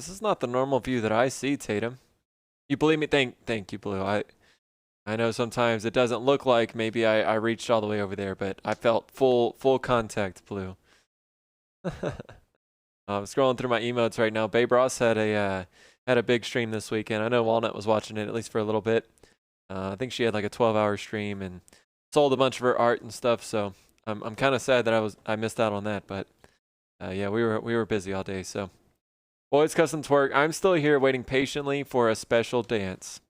This is not the normal view that I see, Tatum. You believe me? Thank you, Blue. I know sometimes it doesn't look like maybe I reached all the way over there, but I felt full contact, Blue. I'm scrolling through my emotes right now. Babe Ross had a big stream this weekend. I know Walnut was watching it at least for a little bit. I think she had like a 12-hour stream and sold a bunch of her art and stuff. So I'm kind of sad that I missed out on that. But yeah, we were busy all day. So Boys Custom Twerk. I'm still here waiting patiently for a special dance.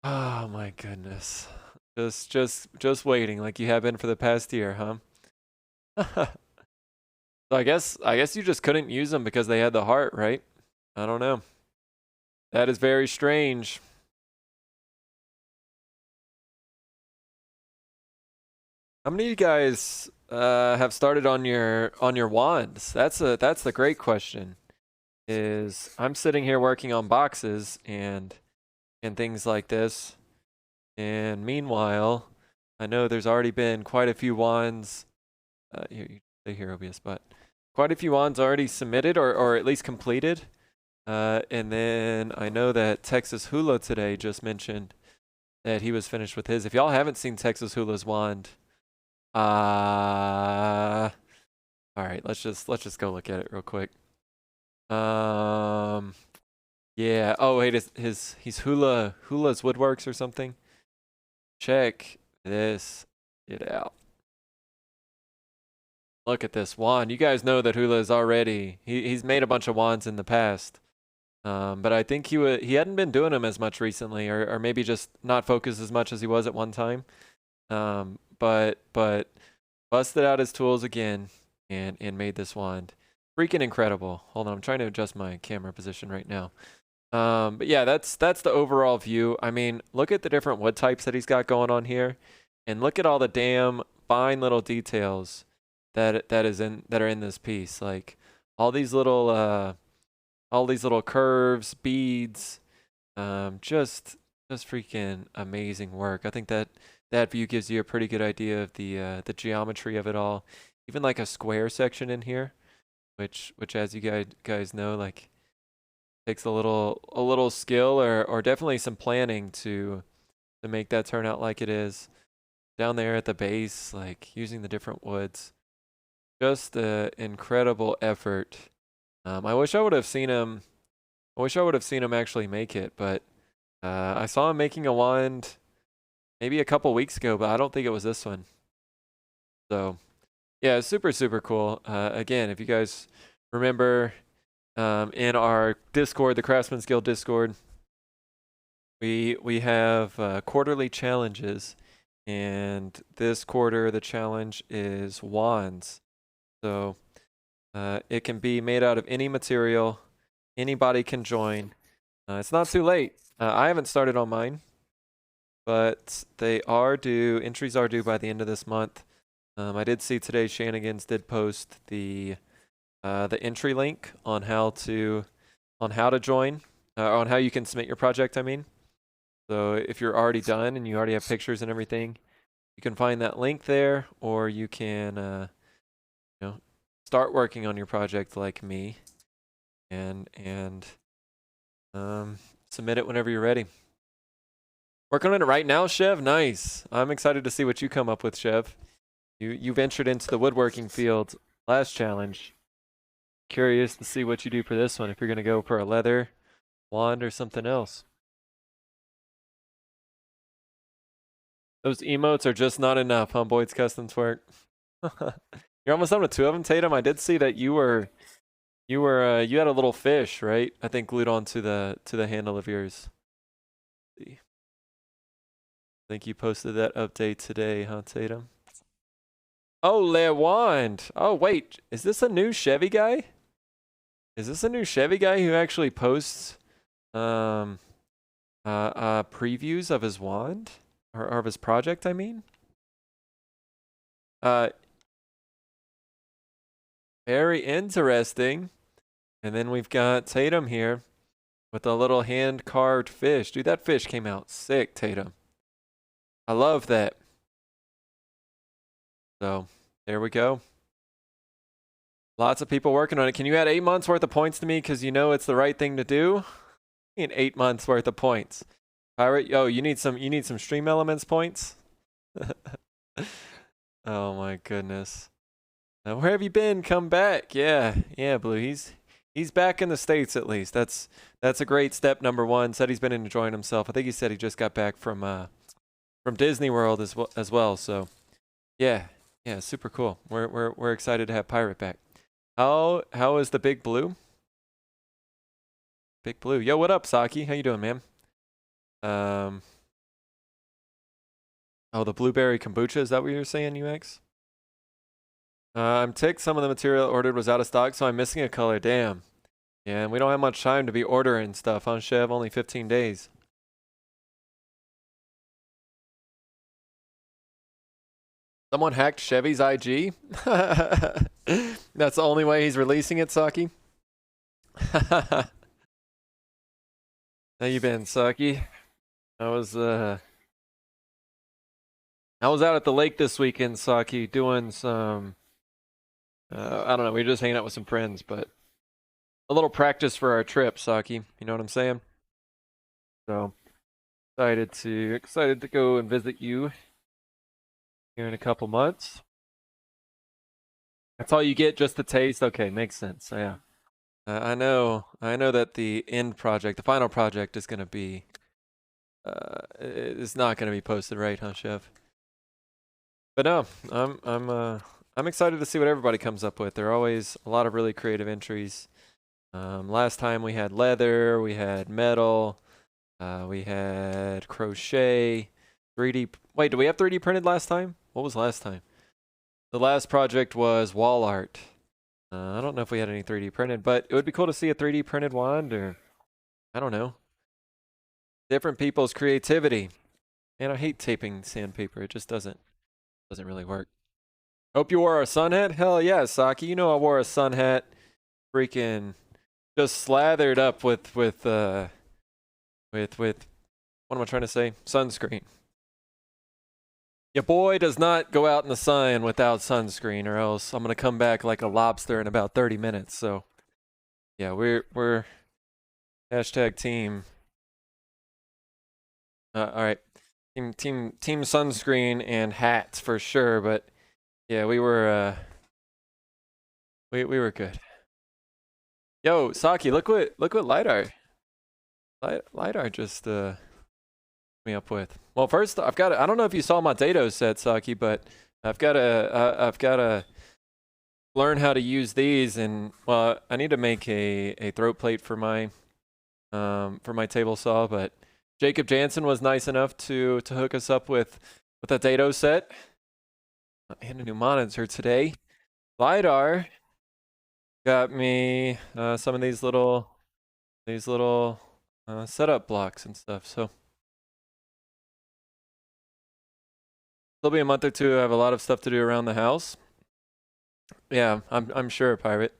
Oh my goodness. Just waiting like you have been for the past year, huh? So I guess you just couldn't use them because they had the heart, right? I don't know. That is very strange. How many of you guys have started on your wands? That's the great question. Is I'm sitting here working on boxes and things like this. And meanwhile, I know there's already been quite a few wands. Here, you stay here, OBS, but quite a few wands already submitted or at least completed. And then I know that Texas Hula today just mentioned that he was finished with his. If y'all haven't seen Texas Hula's wand, all right, let's just go look at it real quick. Yeah. Oh wait, he's Hula's Woodworks or something. Check this it out. Look at this wand. You guys know that Hula is already he's made a bunch of wands in the past. But I think he hadn't been doing them as much recently, or maybe just not focused as much as he was at one time. But busted out his tools again and made this wand. Freaking incredible. Hold on, I'm trying to adjust my camera position right now. But yeah, that's the overall view. I mean, look at the different wood types that he's got going on here, and look at all the damn fine little details that are in this piece. Like all these little curves, beads, just freaking amazing work. I think that view gives you a pretty good idea of the geometry of it all. Even like a square section in here, which as you guys know, like takes a little skill or definitely some planning to make that turn out like it is. Down there at the base, like using the different woods. Just an incredible effort. I wish I would have seen him. I wish I would have seen him actually make it, but I saw him making a wand maybe a couple weeks ago, but I don't think it was this one. So, yeah, super cool. Again, if you guys remember, in our Discord, the Craftsman's Guild Discord, we have quarterly challenges, and this quarter the challenge is wands. So it can be made out of any material. Anybody can join. It's not too late. I haven't started on mine, but they are due. Entries are due by the end of this month. I did see today Shanigans did post the entry link on how to join, on how you can submit your project. I mean, so if you're already done and you already have pictures and everything, you can find that link there, or you can start working on your project like me, and submit it whenever you're ready. Working on it right now, Chev. Nice. I'm excited to see what you come up with, Chev. You ventured into the woodworking field last challenge. Curious to see what you do for this one. If you're gonna go for a leather wand or something else. Those emotes are just not enough, huh, Boyd's Custom Twerk? You're almost done with 2 of them, Tatum. I did see that you had a little fish, right? I think glued onto the handle of yours. Let's see. I think you posted that update today, huh, Tatum? Oh, Le Wand. Oh, wait. Is this a new Chevy guy? Is this a new Chevy guy who actually posts previews of his wand? Or of his project, I mean? Very interesting. And then we've got Tatum here with a little hand-carved fish. Dude, that fish came out sick, Tatum. I love that. So, there we go. Lots of people working on it. Can you add 8 months worth of points to me? Because you know it's the right thing to do. I need 8 months worth of points. Pirate, yo, you need some stream elements points. Oh my goodness. Where have you been? Come back. Yeah, yeah, Blue. He's back in the States at least. That's a great step number one. Said he's been enjoying himself. I think he said he just got back from Disney World as well. So yeah, yeah, super cool. We're excited to have Pirate back. How is the Big Blue? Big Blue. Yo, what up, Saki? How you doing, man? Um Oh, the blueberry kombucha, is that what you're saying, UX? I'm ticked some of the material ordered was out of stock, so I'm missing a color. Damn. Yeah, and we don't have much time to be ordering stuff, huh, Chev? Only 15 days. Someone hacked Chevy's IG? That's the only way he's releasing it, Saki? How you been, Saki? I was out at the lake this weekend, Saki, doing some I don't know, we were just hanging out with some friends, but a little practice for our trip, Saki. You know what I'm saying? So excited to go and visit you here in a couple months. That's all you get, just the taste. Okay, makes sense. Yeah, I know that the end project, the final project, is gonna be, it's not gonna be posted, right, huh, Chef? But no, I'm excited to see what everybody comes up with. There are always a lot of really creative entries. Last time we had leather, we had metal, we had crochet, 3D. Wait, do we have 3D printed last time? What was last time? The last project was wall art. I don't know if we had any 3D printed, but it would be cool to see a 3D printed wand, or I don't know. Different people's creativity. And I hate taping sandpaper. It just doesn't really work. Hope you wore a sun hat. Hell yeah, Saki. You know I wore a sun hat. Freaking just slathered up with what am I trying to say? Sunscreen. Your boy does not go out in the sun without sunscreen, or else I'm gonna come back like a lobster in about 30 minutes. So, yeah, we're hashtag team. All right, team sunscreen and hats for sure. But yeah, we were good. Yo, Saki, look what lidar just me up with. Well, first I've got I don't know if you saw my dado set, Saki, but I've got to learn how to use these, and well, I need to make a throat plate for my table saw, but Jacob Jansen was nice enough to hook us up with a dado set and a new monitor today. Lidar got me some of these little setup blocks and stuff, so it'll be a month or two. I have a lot of stuff to do around the house. Yeah, I'm sure, Pirate.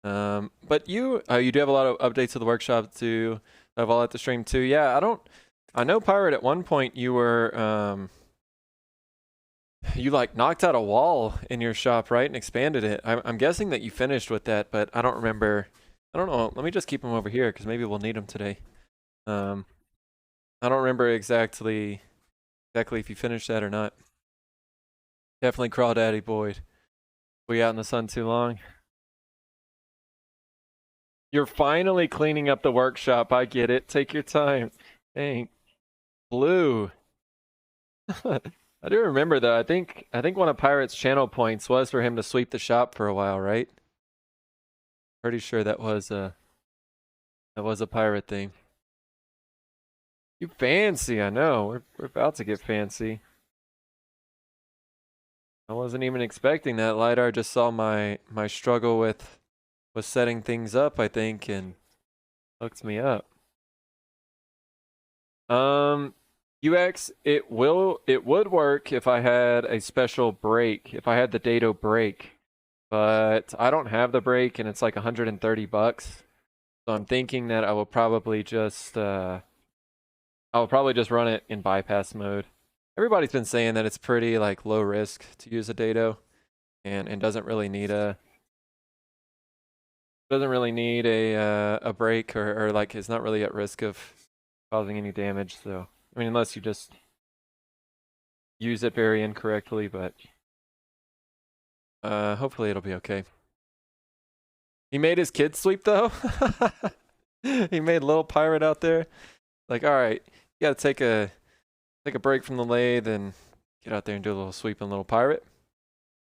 But you do have a lot of updates to the workshop to have all at the stream too. Yeah, I know, Pirate, at one point you were you like knocked out a wall in your shop, right, and expanded it. I'm guessing that you finished with that, but I don't remember. I don't know. Let me just keep them over here because maybe we'll need them today. I don't remember exactly if you finished that or not. Definitely Crawdaddy Boyd. We out in the sun too long. You're finally cleaning up the workshop. I get it. Take your time. Dang. Blue. I do remember though. I think one of Pirate's channel points was for him to sweep the shop for a while, right? Pretty sure that was a Pirate thing. You fancy, I know. We're about to get fancy. I wasn't even expecting that. Lidar just saw my struggle with setting things up, I think, and hooked me up. UX, it would work if I had a special brake, if I had the Dado brake, but I don't have the brake, and it's like 130 bucks. So I'm thinking that I will probably just run it in bypass mode. Everybody's been saying that it's pretty like low risk to use a Dado, and doesn't really need a Doesn't really need a break or like is not really at risk of causing any damage. So I mean, unless you just use it very incorrectly, but hopefully it'll be okay. He made his kid sleep though. He made little pirate out there. Like, all right, you gotta take a break from the lathe and get out there and do a little sweeping little pirate.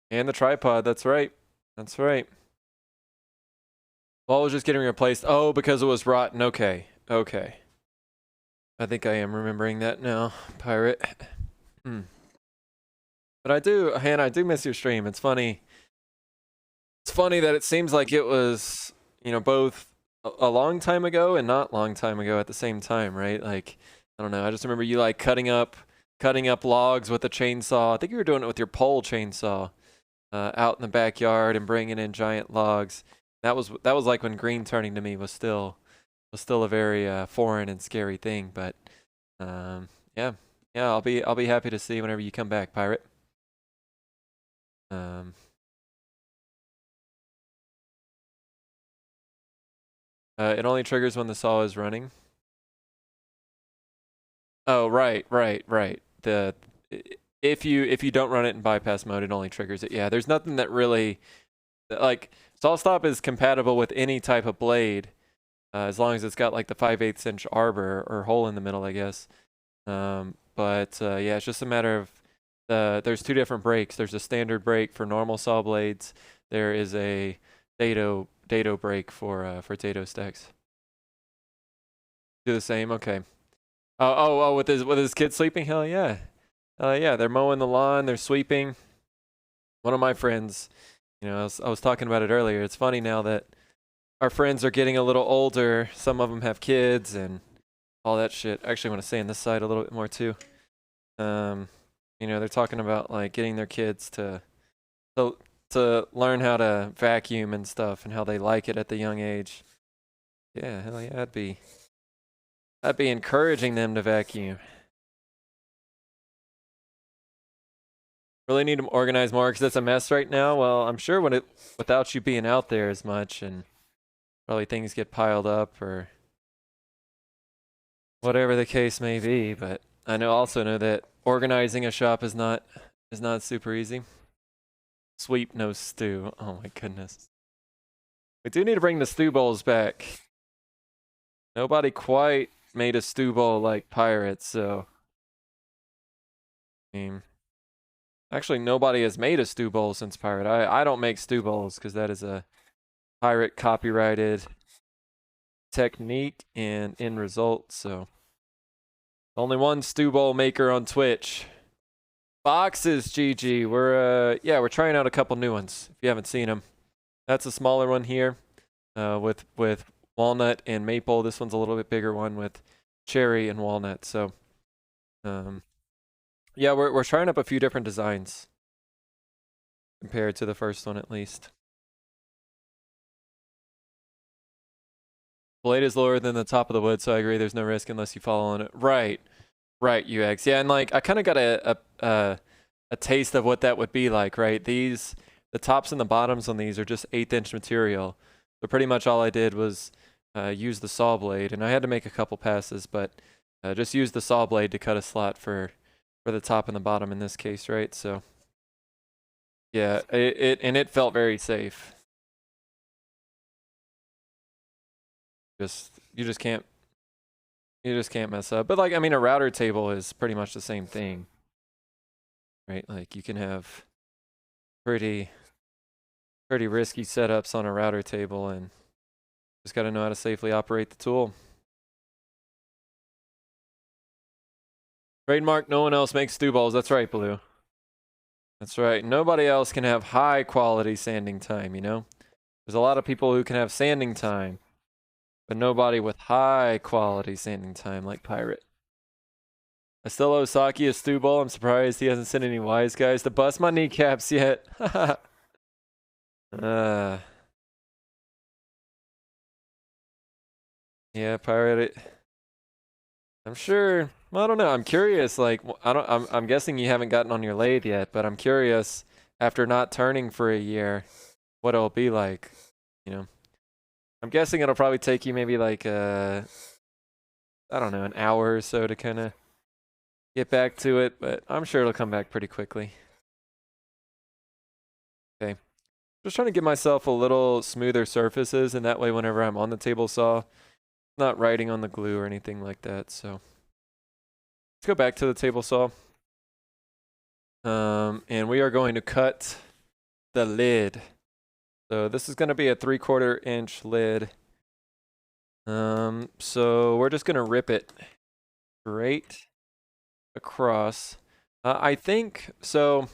And the tripod, that's right. That's right. Well, it was just getting replaced. Oh, because it was rotten. Okay. Okay. I think I am remembering that now, pirate. But I do miss your stream. It's funny. It's funny that it seems like it was, both a long time ago and not long time ago at the same time, right? Like, I don't know. I just remember you like cutting up logs with a chainsaw. I think you were doing it with your pole chainsaw, out in the backyard and bringing in giant logs. That was like when green turning to me was still a very foreign and scary thing. But yeah, I'll be happy to see whenever you come back, pirate. It only triggers when the saw is running. Oh, right. If you don't run it in bypass mode, it only triggers it. Yeah, there's nothing that really like saw stop is compatible with any type of blade, as long as it's got like the 5/8 inch arbor or hole in the middle, I guess. But yeah, it's just a matter of there's two different brakes. There's a standard brake for normal saw blades. There is a dado brake for dado stacks. Do the same, okay. Oh, with his kid sleeping? Hell yeah. Yeah, they're mowing the lawn, they're sweeping. One of my friends, I was talking about it earlier. It's funny now that our friends are getting a little older. Some of them have kids and all that shit. I actually want to stay on this side a little bit more too. They're talking about like getting their kids to learn how to vacuum and stuff and how they like it at the young age. Yeah, hell yeah, I'd be encouraging them to vacuum. Really need to organize more because it's a mess right now. Well, I'm sure without you being out there as much and probably things get piled up or whatever the case may be. But I also know that organizing a shop is not super easy. Sweep, no stew. Oh my goodness. We do need to bring the stew bowls back. Nobody quite made a stew bowl like pirates, so I mean, actually nobody has made a stew bowl since pirate. I don't make stew bowls because that is a pirate copyrighted technique and end result. So only one stew bowl maker on Twitch. Boxes, GG. We're trying out a couple new ones. If you haven't seen them, that's a smaller one here, with walnut and maple. This one's a little bit bigger one with cherry and walnut. So, yeah, we're trying up a few different designs compared to the first one at least. Blade is lower than the top of the wood, so I agree. There's no risk unless you fall on it. Right, UX. Yeah, and like I kind of got a taste of what that would be like. Right, the tops and the bottoms on these are just 1/8 inch material. So pretty much all I did was use the saw blade, and I had to make a couple passes, but just use the saw blade to cut a slot for the top and the bottom in this case, right? So yeah, it felt very safe. You just can't mess up. But like, I mean, a router table is pretty much the same thing, right? Like you can have pretty risky setups on a router table and just got to know how to safely operate the tool. Trademark, no one else makes stew balls. That's right, Blue. That's right. Nobody else can have high quality sanding time, There's a lot of people who can have sanding time, but nobody with high quality sanding time like Pirate. I still owe Saki a stew ball. I'm surprised he hasn't sent any wise guys to bust my kneecaps yet. Yeah, Pirate. I'm sure. Well, I don't know. I'm curious. Like, I'm guessing you haven't gotten on your lathe yet, but I'm curious after not turning for a year, what it'll be like. I'm guessing it'll probably take you maybe like I don't know, an hour or so to kind of get back to it, but I'm sure it'll come back pretty quickly. Okay. Just trying to give myself a little smoother surfaces, and that way whenever I'm on the table saw, not writing on the glue or anything like that. So let's go back to the table saw. And we are going to cut the lid. So this is going to be a 3/4 inch lid. So we're just going to rip it straight across. I think, so